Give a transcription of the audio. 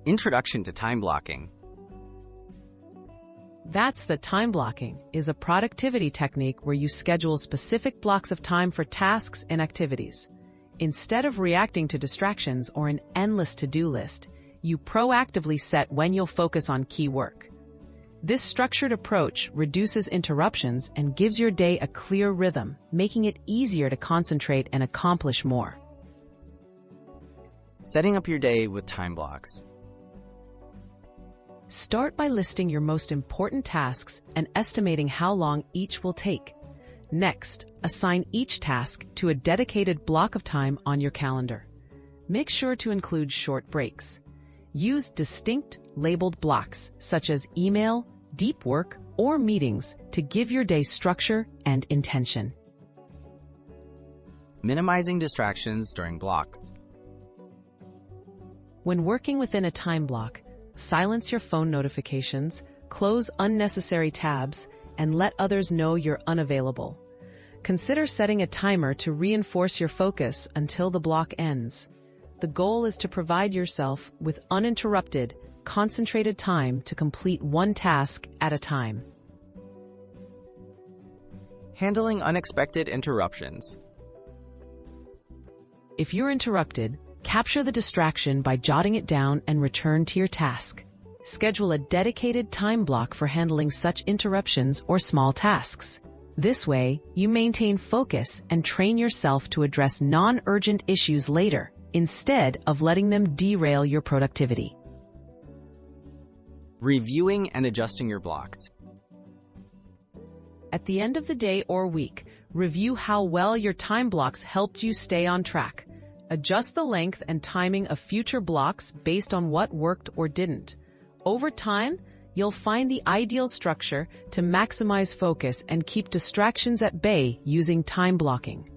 Introduction to time blocking. That's the time blocking, is a productivity technique where you schedule specific blocks of time for tasks and activities. Instead of reacting to distractions or an endless to-do list, you proactively set when you'll focus on key work. This structured approach reduces interruptions and gives your day a clear rhythm, making it easier to concentrate and accomplish more. Setting up your day with time blocks. Start by listing your most important tasks and estimating how long each will take. Next, assign each task to a dedicated block of time on your calendar. Make sure to include short breaks. Use distinct labeled blocks such as email, deep work, or meetings to give your day structure and intention. Minimizing distractions during blocks. When working within a time block, silence your phone notifications, close unnecessary tabs, and let others know you're unavailable. Consider setting a timer to reinforce your focus until the block ends. The goal is to provide yourself with uninterrupted, concentrated time to complete one task at a time. Handling unexpected interruptions. If you're interrupted, capture the distraction by jotting it down and return to your task. Schedule a dedicated time block for handling such interruptions or small tasks. This way, you maintain focus and train yourself to address non-urgent issues later, instead of letting them derail your productivity. Reviewing and adjusting your blocks. At the end of the day or week, review how well your time blocks helped you stay on track. Adjust the length and timing of future blocks based on what worked or didn't. Over time, you'll find the ideal structure to maximize focus and keep distractions at bay using time blocking.